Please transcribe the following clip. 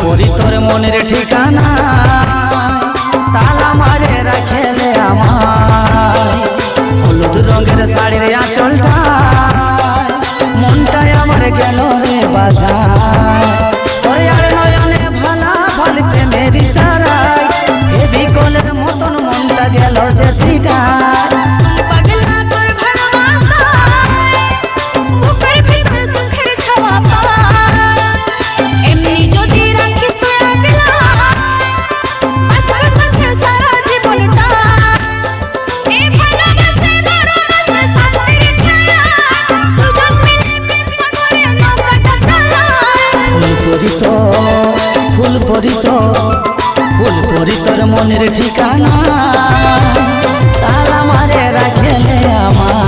পরি তোর মনের ঠিকানা তালা মারে রাখেলে আমায় হলুদ রঙের শাড়ির আঁচলটা মনটাই আমার গেল রে বাজায় তোর আর নয়নে ভালা ভাল প্রেমের ইশারায় এ বিকলের মতন মনটা গেল যে ছিটায় ফুল পরি তোর মনের ঠিকানা তালা মারে রাখেলে আমার।